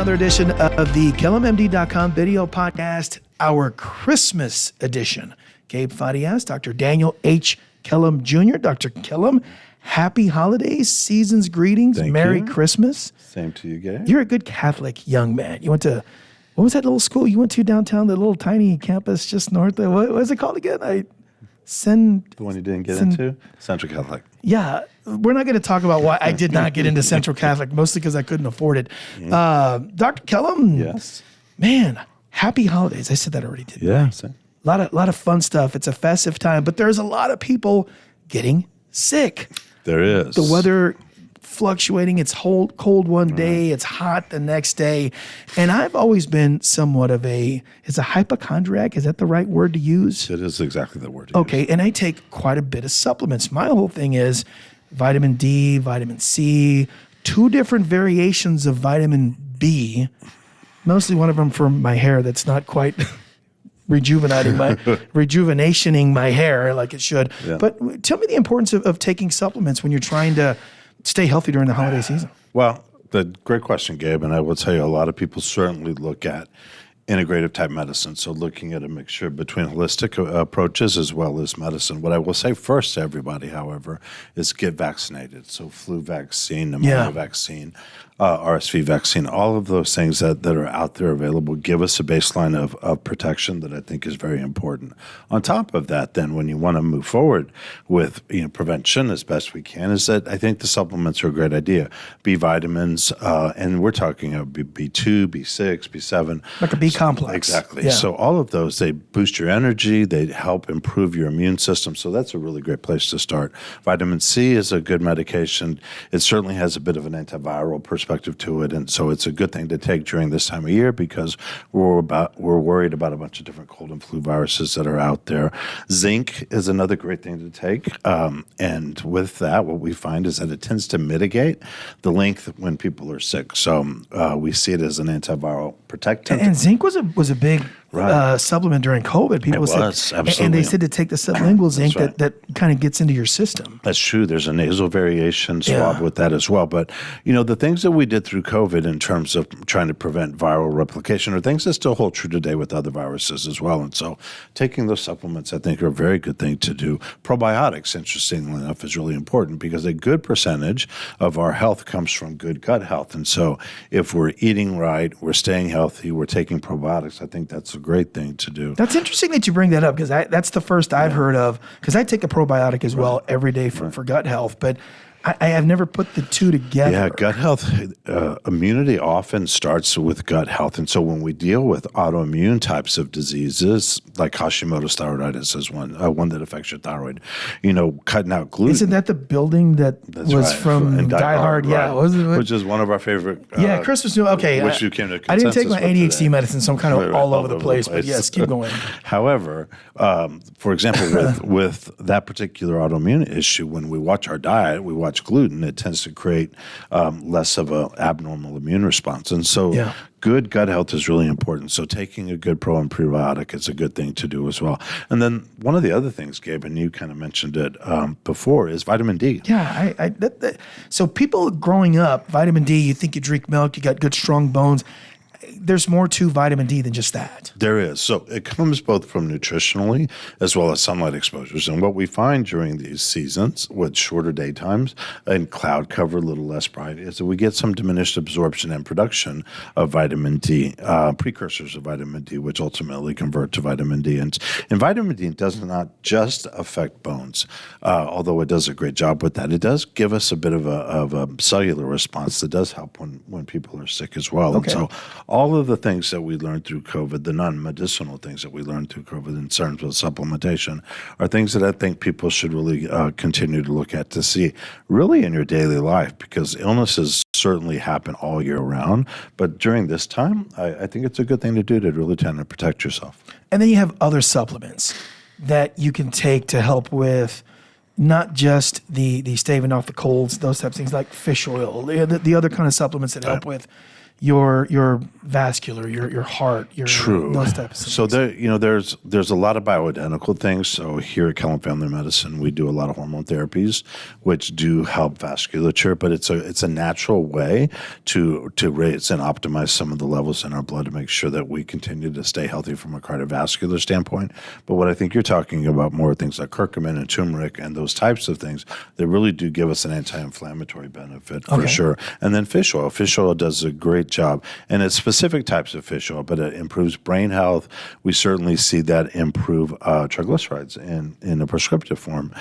another edition of the KellumMD.com video podcast, our Christmas edition. Gabe Farias, Dr. Daniel H. Kellum Jr. Dr. Kellum, happy holidays, season's greetings, Merry Christmas. Same to you, Gabe. You're a good Catholic young man. You went to, what was that little school you went to downtown, the little tiny campus just north of, what was it called again? The one you didn't get into? Central Catholic. Yeah, we're not going to talk about why I did not get into Central Catholic, mostly because I couldn't afford it. Dr. Kellum, Yes. man, happy holidays. I said that already, didn't I? Yeah. Same. A lot of fun stuff. It's a festive time, but there's a lot of people getting sick. There is. The weather fluctuating. It's cold one day, it's hot the next day. And I've always been somewhat of is a hypochondriac, is that the right word to use? It is exactly the word to Okay, use. and I take quite a bit of supplements. My whole thing is vitamin D, vitamin C, 2 different variations of vitamin B, mostly one of them for my hair that's not quite rejuvenationing my hair like it should. Yeah. But tell me the importance of taking supplements when you're trying to stay healthy during the holiday season. Well, great question, Gabe. And I will tell you, a lot of people certainly look at integrative type medicine. So looking at a mixture between holistic approaches as well as medicine. What I will say first to everybody, however, is get vaccinated. So flu vaccine, pneumonia vaccine, RSV vaccine, all of those things that are out there available give us a baseline of protection that I think is very important. On top of that, then, when you want to move forward with prevention as best we can, is that I think the supplements are a great idea. B vitamins, and we're talking of B2, B6, B7. Like a B complex. Exactly. Yeah. So all of those, they boost your energy, they help improve your immune system. So that's a really great place to start. Vitamin C is a good medication. It certainly has a bit of an antiviral perspective to it, and so it's a good thing to take during this time of year because we're worried about a bunch of different cold and flu viruses that are out there. Zinc is another great thing to take, and with that, what we find is that it tends to mitigate the length when people are sick. So we see it as an antiviral protectant. And zinc was a big supplement during COVID. People said, absolutely. And they said to take the sublingual zinc that kind of gets into your system. That's true. There's a nasal variation swab with that as well. But, the things that we did through COVID in terms of trying to prevent viral replication are things that still hold true today with other viruses as well. And so taking those supplements, I think, are a very good thing to do. Probiotics, interestingly enough, is really important because a good percentage of our health comes from good gut health. And so if we're eating right, we're staying healthy, we're taking probiotics, I think that's a great thing to do. That's interesting that you bring that up because that's the first I've heard of, because I take a probiotic as well every day for gut health, but I have never put the two together. Yeah, gut health, immunity often starts with gut health. And so when we deal with autoimmune types of diseases, like Hashimoto's thyroiditis is one that affects your thyroid, cutting out gluten. Isn't that the building that was from Die Hard? Yeah. Which is one of our favorite. Christmas. Okay. Which you came to I didn't take my ADHD today. medicine, so I'm kind of all over the place. But yes, keep going. However, for example, with that particular autoimmune issue, when we watch our diet, we watch gluten, it tends to create less of an abnormal immune response. And so good gut health is really important. So taking a good pro and prebiotic is a good thing to do as well. And then one of the other things, Gabe, and you kind of mentioned it before, is vitamin D. Yeah. So people growing up, vitamin D, you think you drink milk, you got good, strong bones. There's more to vitamin D than just that. There is. So it comes both from nutritionally as well as sunlight exposures. And what we find during these seasons with shorter daytimes and cloud cover, a little less bright, is that we get some diminished absorption and production of vitamin D, precursors of vitamin D, which ultimately convert to vitamin D. And vitamin D does not just affect bones, although it does a great job with that. It does give us a bit of a cellular response that does help when people are sick as well. Okay. And so all of the things that we learned through COVID, the non-medicinal things that we learned through COVID in terms of supplementation, are things that I think people should really continue to look at to see really in your daily life, because illnesses certainly happen all year round. But during this time, I think it's a good thing to do to really tend to protect yourself. And then you have other supplements that you can take to help with not just the staving off the colds, those types of things like fish oil, the other kind of supplements that help with your vascular, your heart, your True. those types of So things. there's a lot of bioidentical things. So here at Kellum Family Medicine, we do a lot of hormone therapies, which do help vasculature. But it's a natural way to raise and optimize some of the levels in our blood to make sure that we continue to stay healthy from a cardiovascular standpoint. But what I think you're talking about more things like curcumin and turmeric and those types of things that really do give us an anti-inflammatory benefit for sure. And then fish oil. Fish oil does a great job, and it's specific types of fish oil, but it improves brain health. We certainly see that improve triglycerides in a prescriptive form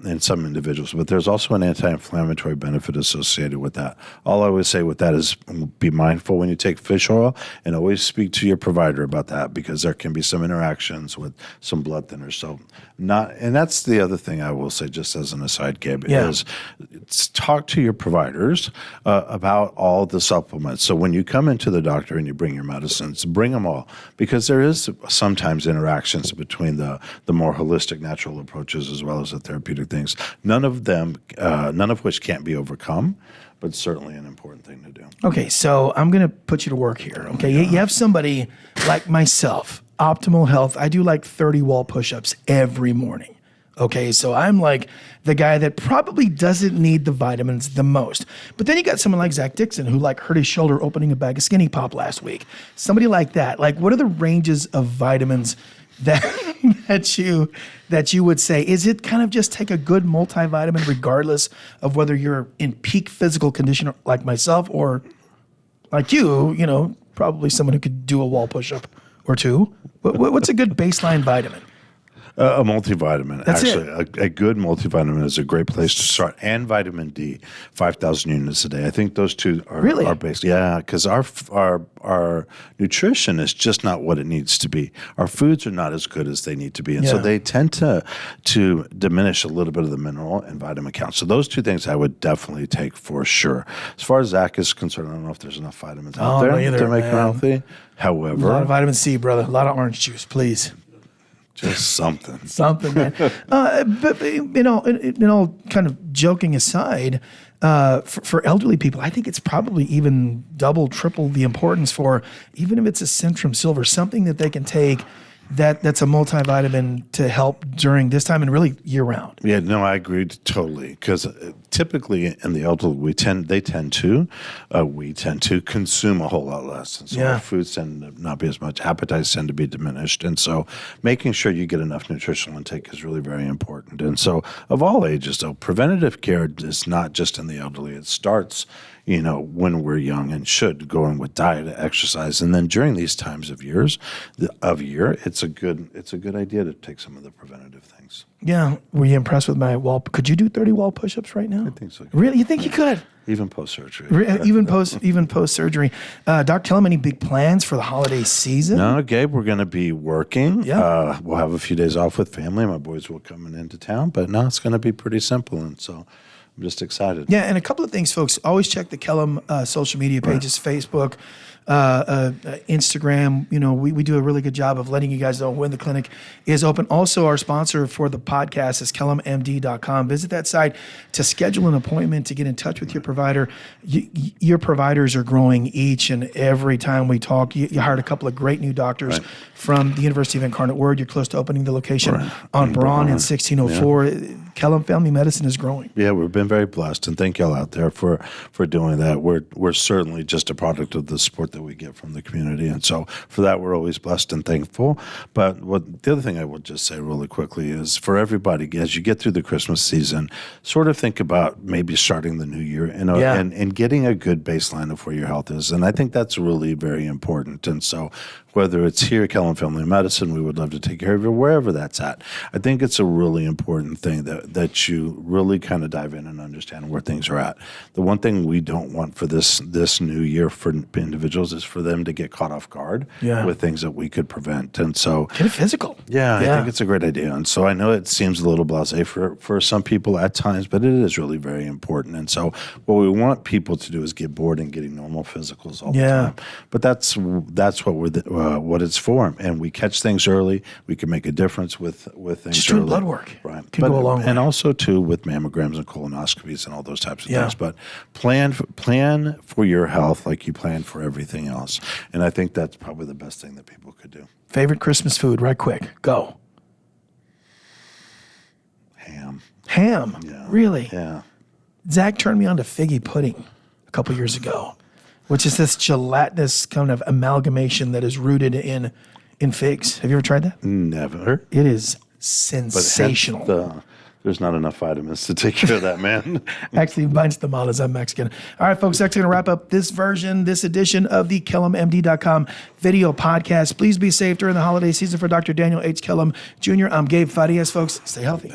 in some individuals, but there's also an anti-inflammatory benefit associated with that. All I would say with that is be mindful when you take fish oil, and always speak to your provider about that, because there can be some interactions with some blood thinners. So and that's the other thing I will say, just as an aside, Gabe, is talk to your providers about all the supplements. So when you come into the doctor and you bring your medicines, bring them all, because there is sometimes interactions between the more holistic natural approaches as well as the therapeutic things. None of which can't be overcome, but certainly an important thing to do. Okay, so I'm going to put you to work here. Okay, you have somebody like myself, optimal health. I do like 30 wall push-ups every morning. Okay, so I'm like the guy that probably doesn't need the vitamins the most. But then you got someone like Zach Dixon who like hurt his shoulder opening a bag of Skinny Pop last week. Somebody like that. Like, what are the ranges of vitamins that that you would say? Is it kind of just take a good multivitamin regardless of whether you're in peak physical condition like myself or like you, probably someone who could do a wall push-up or two? What's a good baseline vitamin? A multivitamin. That's actually, a good multivitamin is a great place to start. And vitamin D, 5,000 units a day. I think those two are based. Yeah, because our nutrition is just not what it needs to be. Our foods are not as good as they need to be, and so they tend to diminish a little bit of the mineral and vitamin count. So those two things I would definitely take for sure. As far as Zach is concerned, I don't know if there's enough vitamins out there to make him healthy. However, a lot of vitamin C, brother. A lot of orange juice, please. Just something. Something, man. But all kind of joking aside, for elderly people, I think it's probably even double, triple the importance for, even if it's a Centrum Silver, something that they can take that's a multivitamin to help during this time and really year round. Yeah, no, I agree totally, because typically in the elderly, we tend to consume a whole lot less, and so our foods tend to not be as much. Appetites tend to be diminished, and so making sure you get enough nutritional intake is really very important. And so, of all ages, though, preventative care is not just in the elderly. It starts when we're young, and should go in with diet, exercise, and then during these times of year, it's a good idea to take some of the preventative things. Yeah, were you impressed with my wall? Could you do 30 wall push-ups right now? I think so. Really, you think you could? Even post surgery. Even post surgery. Dr. Kellum, any big plans for the holiday season? No, Gabe, we're going to be working. Yeah. We'll have a few days off with family. My boys will come into town, but no, it's going to be pretty simple, and so I'm just excited. Yeah, and a couple of things, folks. Always check the Kellum social media pages, Facebook, Instagram. We do a really good job of letting you guys know when the clinic is open. Also, our sponsor for the podcast is KellumMD.com. Visit that site to schedule an appointment, to get in touch with your provider. Your providers are growing each and every time we talk. You hired a couple of great new doctors from the University of Incarnate Word. You're close to opening the location on Braun in 1604. Yeah. Kellum Family Medicine is growing. Yeah, we've been very blessed, and thank y'all out there for doing that. We're certainly just a product of the support that we get from the community, and so for that we're always blessed and thankful. But the other thing I would just say really quickly is, for everybody, as you get through the Christmas season, sort of think about maybe starting the new year and getting a good baseline of where your health is, and I think that's really very important. And so whether it's here at Kellum Family Medicine, we would love to take care of you wherever that's at. I think it's a really important thing that you really kind of dive in and understand where things are at. The one thing we don't want for this new year for individuals is for them to get caught off guard with things that we could prevent. And so get it physical. Yeah, I think it's a great idea. And so I know it seems a little blasé for some people at times, but it is really very important. And so what we want people to do is get bored and getting normal physicals all the time. But that's what what it's for, and we catch things early. We can make a difference with things. Just doing early. blood work, Right? can go a long way. And also too with mammograms and colonoscopies and all those types of Yeah. things. But plan for your health like you plan for everything else, and I think that's probably the best thing that people could do. Favorite Christmas food, right quick, go. Ham, Yeah. really? Yeah. Zach turned me on to figgy pudding a couple years ago, which is this gelatinous kind of amalgamation that is rooted in figs. Have you ever tried that? Never. It is But sensational. there's not enough vitamins to take care of that, man. Actually, mine's the mod as I'm Mexican. All right, folks, that's going to wrap up this edition of the KellumMD.com video podcast. Please be safe during the holiday season. For Dr. Daniel H. Kellum Jr., I'm Gabe Farias. Folks, stay healthy.